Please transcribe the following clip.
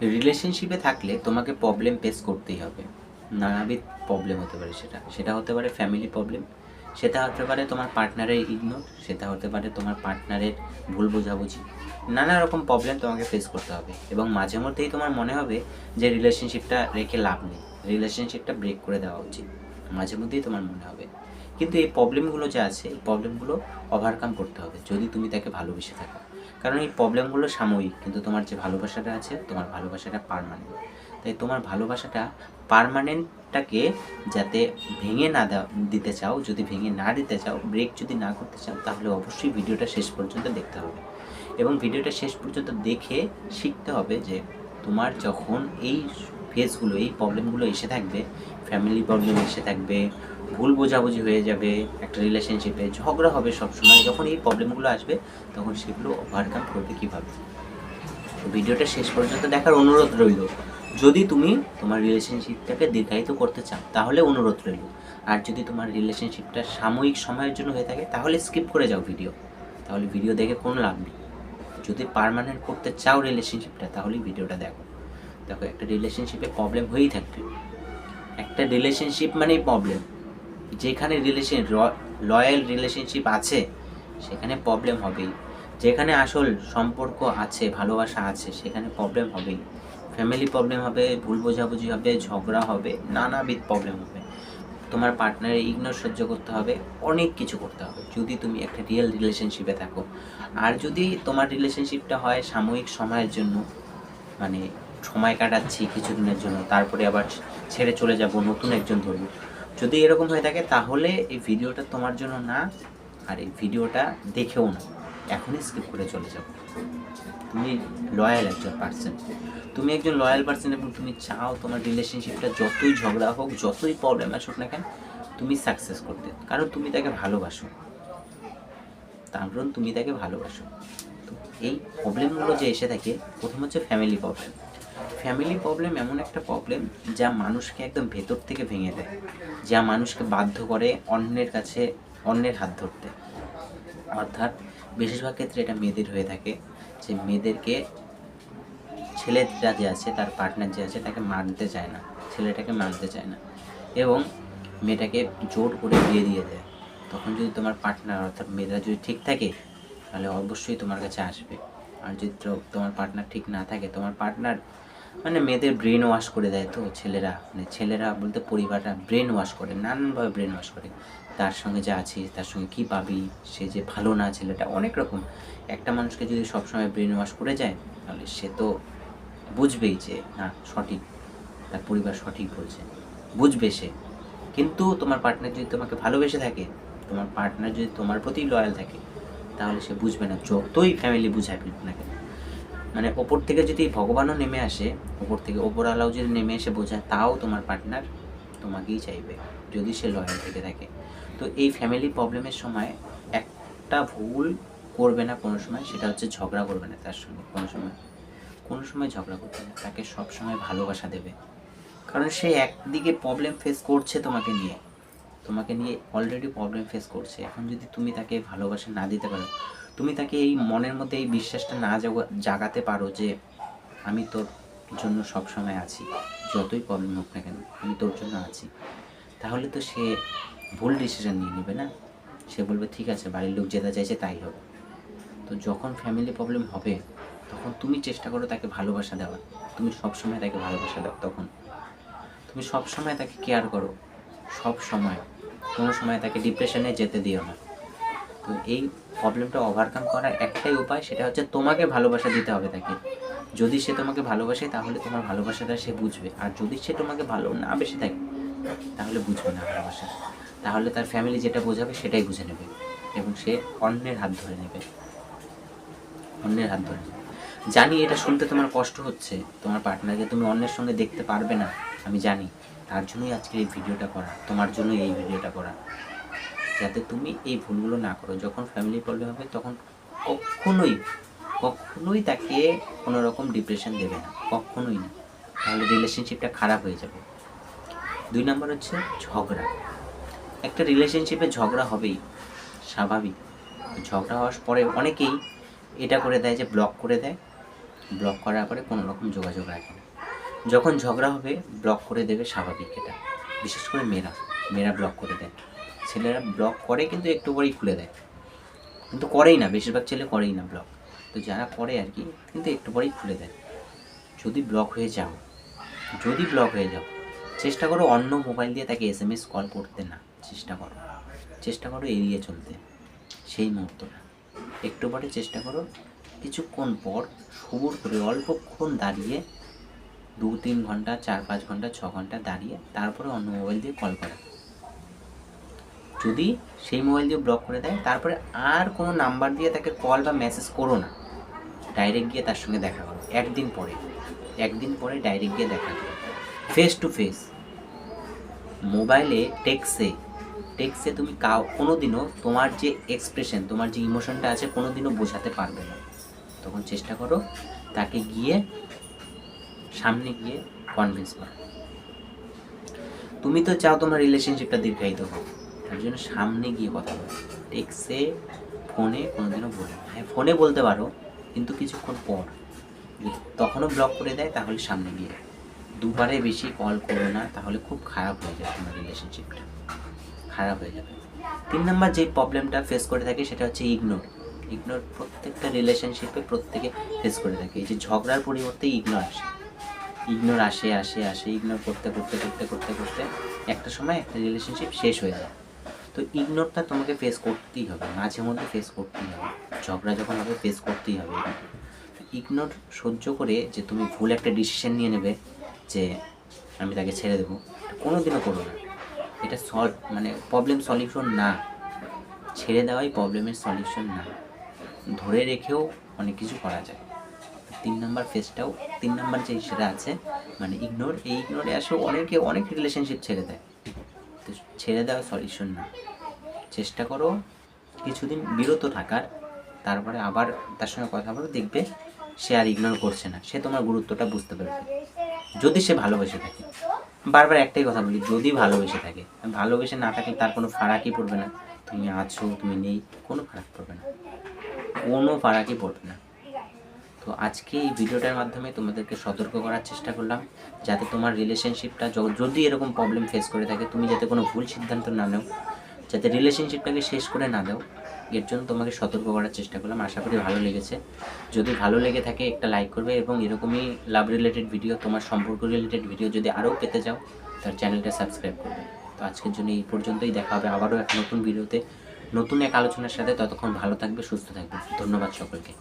রিলেশনশিপে থাকলে তোমাকে প্রবলেম ফেস করতেই হবে। নানাবিধ প্রবলেম হতে পারে, সেটা হতে পারে ফ্যামিলি প্রবলেম, সেটা হতে পারে তোমার পার্টনারের ইগনোর, সেটা হতে পারে তোমার পার্টনারের ভুল বোঝাবুঝি। নানা রকম প্রবলেম তোমাকে ফেস করতে হবে এবং মাঝে মধ্যেই তোমার মনে হবে যে রিলেশনশিপটা রেখে লাভ নেই, রিলেশনশিপটা ব্রেক করে দেওয়া উচিত। মাঝে মধ্যেই তোমার মনে হবে, কিন্তু এই প্রবলেমগুলো যে আছে এই প্রবলেমগুলো ওভারকাম করতে হবে যদি তুমি তাকে ভালোবেসে থাকো। কারণ এই প্রবলেমগুলো সাময়িক, কিন্তু তোমার যে ভালোবাসাটা আছে তোমার ভালোবাসাটা পার্মানেন্ট। তাই তোমার ভালোবাসাটা পার্মানেন্টটাকে যাতে ভেঙে না দিতে চাও, যদি ভেঙে না দিতে চাও, ব্রেক যদি না করতে চাও, তাহলে অবশ্যই ভিডিওটা শেষ পর্যন্ত দেখতে হবে এবং ভিডিওটা শেষ পর্যন্ত দেখে শিখতে হবে যে তোমার যখন এই ফেজগুলো, এই প্রবলেমগুলো এসে থাকবে, ফ্যামিলি প্রবলেম এসে থাকবে, ভুল বোঝাবুঝি হয়ে যাবে, একটা রিলেশনশিপে ঝগড়া হবে সবসময়, যখন এই প্রবলেমগুলো আসবে তখন সেগুলো ওভারকাম করবে কীভাবে। তো ভিডিওটা শেষ পর্যন্ত দেখার অনুরোধ রইল। যদি তুমি তোমার রিলেশনশিপটাকে দীর্ঘায়িত করতে চাও তাহলে অনুরোধ রইল, আর যদি তোমার রিলেশনশিপটা সাময়িক সময়ের জন্য হয়ে থাকে তাহলে স্কিপ করে যাও ভিডিও, তাহলে ভিডিও দেখে কোনো লাভ নেই। যদি পার্মানেন্ট করতে চাও রিলেশনশিপটা তাহলেই ভিডিওটা দেখো। দেখো, একটা রিলেশনশিপে প্রবলেম হয়েই থাকবে, একটা রিলেশনশিপ মানেই প্রবলেম। যেখানে লয়াল রিলেশনশিপ আছে সেখানে প্রবলেম হবেই, যেখানে আসল সম্পর্ক আছে, ভালোবাসা আছে, সেখানে প্রবলেম হবেই। ফ্যামিলি প্রবলেম হবে, ভুল বোঝাবুঝি হবে, ঝগড়া হবে, নানাবিধ প্রবলেম হবে। তোমার পার্টনারের ইগনোর সহ্য করতে হবে, অনেক কিছু করতে হবে যদি তুমি একটা রিয়েল রিলেশনশিপে থাকো। আর যদি তোমার রিলেশনশিপটা হয় সাময়িক সময়ের জন্য, মানে সময় কাটাচ্ছি কিছুদিনের জন্য, তারপরে আবার ছেড়ে চলে যাব, নতুন একজন ধরবো, যদি এরকম হয়ে থাকে তাহলে এই ভিডিওটা তোমার জন্য না। আর এই ভিডিওটা দেখেও না, এখনই স্কিপ করে চলে যাও। তুমি লয়াল একজন পার্সন, তুমি একজন লয়াল পার্সন এবং তুমি চাও তোমার রিলেশনশিপটা যতই ঝগড়া হোক, যতই প্রবলেম আসুক না কেন, তুমি সাকসেস করতে, কারণ তুমি তাকে ভালোবাসো, কারণ তুমি তাকে ভালোবাসো। তো এই প্রবলেমগুলো যে এসে থাকে, প্রথম হচ্ছে ফ্যামিলি প্রবলেম। ফ্যামিলি প্রবলেম এমন একটা প্রবলেম যা মানুষকে একদম ভেতর থেকে ভেঙে দেয়, যা মানুষকে বাধ্য করে অন্যের কাছে, অন্যের হাত ধরতে। অর্থাৎ বেশিরভাগ ক্ষেত্রে এটা মেয়েদের হয়ে থাকে, যে মেয়েদেরকে ছেলেটা যে আছে, তার পার্টনার যে আছে, তাকে মানতে চায় না, ছেলেটাকে মানতে চায় না এবং মেয়েটাকে জোর করে বিয়ে দিয়ে দেয়। তখন যদি তোমার পার্টনার অর্থাৎ মেয়েরা যদি ঠিক থাকে তাহলে অবশ্যই তোমার কাছে আসবে। আর যদি তোমার পার্টনার ঠিক না থাকে, তোমার পার্টনার মানে মেয়েদের ব্রেন ওয়াশ করে দেয়, তো ছেলেরা, মানে ছেলেরা বলতে পরিবারটা ব্রেন ওয়াশ করে, নানানভাবে ব্রেন ওয়াশ করে। তার সঙ্গে যা আছিস, তার সঙ্গে কী পাবি, সে যে ভালো না, ছেলেটা অনেক রকম। একটা মানুষকে যদি সবসময় ব্রেন ওয়াশ করে যায় তাহলে সে তো বুঝবেই যে না, সঠিক, তার পরিবার সঠিক বলছে, বুঝবে সে। কিন্তু তোমার পার্টনার যদি তোমাকে ভালোবেসে থাকে, তোমার পার্টনার যদি তোমার প্রতি লয়াল থাকে, তাহলে সে বুঝবে না, যতই ফ্যামিলি বুঝায় না কেন। মানে ওপর থেকে যদি ভগবানও নেমে আসে, ওপর থেকে ওপরওয়ালাও যদি নেমে এসে বোঝায়, তাও তোমার পার্টনার তোমাকেই চাইবে যদি সে লয়াল থেকে থাকে। তো এই ফ্যামিলি প্রবলেমের সময় একটা ভুল করবে না কোনো সময়, সেটা হচ্ছে ঝগড়া করবে না তার সঙ্গে, কোনো সময় ঝগড়া করবে না, তাকে সবসময় ভালোবাসা দেবে। কারণ সে একদিকে প্রবলেম ফেস করছে তোমাকে নিয়ে অলরেডি প্রবলেম ফেস করছে। এখন যদি তুমি তাকে ভালোবাসা না দিতে পারো, তুমি তাকে এই মনের মধ্যে এই বিশ্বাসটা না জাগাতে পারো যে আমি তোর জন্য সবসময় আছি, যতই প্রবলেম হোক না কেন আমি তোর জন্য আছি, তাহলে তো সে ভুল ডিসিশন নিয়ে নেবে না। সে বলবে ঠিক আছে, বাড়ির লোক যেটা চাইছে তাই হবে। তো যখন ফ্যামিলি প্রবলেম হবে তখন তুমি চেষ্টা করো তাকে ভালোবাসা দেওয়ার, তুমি সবসময় তাকে ভালোবাসা দাও, তখন তুমি সবসময় তাকে কেয়ার করো, সব সময়, কোনো সময় তাকে ডিপ্রেশনে যেতে দিও না। তো এই প্রবলেমটা ওভারকাম করার একটাই উপায়, সেটা হচ্ছে তোমাকে ভালোবাসা দিতে হবে তাকে। যদি সে তোমাকে ভালোবাসে তাহলে তোমার ভালোবাসাটা সে বুঝবে, আর যদি সে তোমাকে ভালো না বেশি থাকে তাহলে বুঝবে না ভালোবাসা, তাহলে তার ফ্যামিলি যেটা বোঝাবে সেটাই বুঝে নেবে এবং সে অন্যের হাত ধরে নেবে, অন্যের হাত ধরে নেবে। জানি এটা শুনতে তোমার কষ্ট হচ্ছে, তোমার পার্টনারকে তুমি অন্যের সঙ্গে দেখতে পারবে না, আমি জানি। তার জন্যই আজকে এই ভিডিওটা করা, তোমার জন্যই এই ভিডিওটা করা, যাতে তুমি এই ভুলগুলো না করো। যখন ফ্যামিলি প্রবলেম হবে তখন কখনোই তাকে কোনো রকম ডিপ্রেশন দেবে না, কখনোই না, তাহলে রিলেশনশিপটা খারাপ হয়ে যাবে। 2 নম্বর হচ্ছে ঝগড়া। একটা রিলেশনশিপে ঝগড়া হবেই, স্বাভাবিক। ঝগড়া হওয়ার পরে অনেকেই এটা করে দেয় যে ব্লক করে দেয়, ব্লক করার পরে কোনো রকম যোগাযোগ রাখে না। যখন ঝগড়া হবে ব্লক করে দেবে, স্বাভাবিক এটা। বিশেষ করে মেয়েরা ব্লক করে দেয়। ছেলেরা ব্লক করে কিন্তু একটু পরেই খুলে দেয়, কিন্তু করেই না, বেশিরভাগ ছেলে করেই না ব্লক। তো যারা করে আর কি, কিন্তু একটু পরেই খুলে দেয়। যদি ব্লক হয়ে যাও চেষ্টা করো অন্য মোবাইল দিয়ে তাকে SMS কল করতে না। চেষ্টা করো এড়িয়ে চলতে সেই মুহূর্তটা। একটু পরে চেষ্টা করো কিছুক্ষণ পর সবুর করে অল্পক্ষণ দাঁড়িয়ে 2-3 ঘন্টা, 4-5 ঘন্টা, 6 ঘন্টা দাঁড়িয়ে তারপরে অন্য মোবাইল দিয়ে কল করা। যদি সেই মোবাইল দিয়ে ব্লক করে দেয়, তারপরে আর কোনো নাম্বার দিয়ে তাকে কল বা মেসেজ করো না, ডাইরেক্ট গিয়ে তার সঙ্গে দেখা করো। একদিন পরে ডাইরেক্ট গিয়ে দেখা করো, ফেস টু ফেস। মোবাইলে টেক্সে তুমি কোনো দিনও তোমার যে এক্সপ্রেশন, তোমার যে ইমোশনটা আছে কোনো দিনও বোঝাতে পারবে না। তখন চেষ্টা করো তাকে সামনে গিয়ে কনভিন্স করো। তুমি তো চাও তোমার রিলেশনশিপটা দীর্ঘায়িত হোক, তার জন্য সামনে গিয়ে কথা বলো। টেক্সে, ফোনে কোনোদিনও বলো না। হ্যাঁ, ফোনে বলতে পারো, কিন্তু কিছুক্ষণ পর তখনও ব্লক করে দেয়, তাহলে সামনে গিয়ে। দুবারে বেশি কল করো না, তাহলে খুব খারাপ হয়ে যাবে, তোমার রিলেশনশিপটা খারাপ হয়ে যাবে। 3 নাম্বার যে প্রবলেমটা ফেস করে থাকে সেটা হচ্ছে ইগনোর। প্রত্যেকটা রিলেশনশিপে প্রত্যেকে ফেস করে থাকে। এই যে ঝগড়ার পরিবর্তে ইগনোর আসে, ইগনোর করতে একটা সময় একটা রিলেশনশিপ শেষ হয়ে যায়। তো ইগনোরটা তোমাকে ফেস করতেই হবে, মাঝে মধ্যে ফেস করতেই হবে। ঝগড়া যখন হবে ফেস করতেই হবে। ইগনোর সহ্য করে যে তুমি ভুল একটা ডিসিশন নিয়ে নেবে যে আমি তাকে ছেড়ে দেবো, কোনো দিনও করো না। এটা প্রবলেম সলিউশন না। ছেড়ে দেওয়াই প্রবলেমের সলিউশন না। ধরে রেখেও অনেক কিছু করা যায়। 3 নাম্বার যে সেটা আছে ইগনোর। এই ইগনোরে আসলে অনেক রিলেশনশিপ ছেড়ে দেয়। তো ছেড়ে দেওয়া সলিউশন না। চেষ্টা করো কিছুদিন বিরত থাকার, তারপরে আবার তার সঙ্গে কথা বলো, দেখবে সে আর ইগনোর করছে না, সে তোমার গুরুত্বটা বুঝতে পারবে। যদি সে ভালোবেসে থাকে, বারবার একটাই কথা বলি, যদি ভালোবেসে থাকে। ভালোবেসে না থাকলে তার কোনো ফারাকই পড়বে না। তুমি আছো, তুমি নেই, কোনো ফারাক পড়বে না। তো আজকে এই ভিডিওটার মাধ্যমে তোমাদেরকে সতর্ক করার চেষ্টা করলাম, যাতে তোমার রিলেশনশিপটা যদি এরকম প্রবলেম ফেস করে থাকে, তুমি যাতে কোনো ভুল সিদ্ধান্ত না নাও, যাতে রিলেশনশিপটাকে শেষ করে না দাও, এর জন্য তোমাকে সতর্ক করার চেষ্টা করলাম। আশা করি ভালো লেগেছে। যদি ভালো লেগে থাকে একটা লাইক করবে, এবং এরকমই লাভ রিলেটেড ভিডিও, তোমার সম্পর্ক রিলেটেড ভিডিও যদি আরও পেতে চাও, তার চ্যানেলটা সাবস্ক্রাইব করবে। তো আজকের জন্য এই পর্যন্তই। দেখা হবে আবারও এক নতুন ভিডিওতে, নতুন এক আলোচনার সাথে। ততক্ষণ ভালো থাকবে, সুস্থ থাকবে। ধন্যবাদ সকলকে।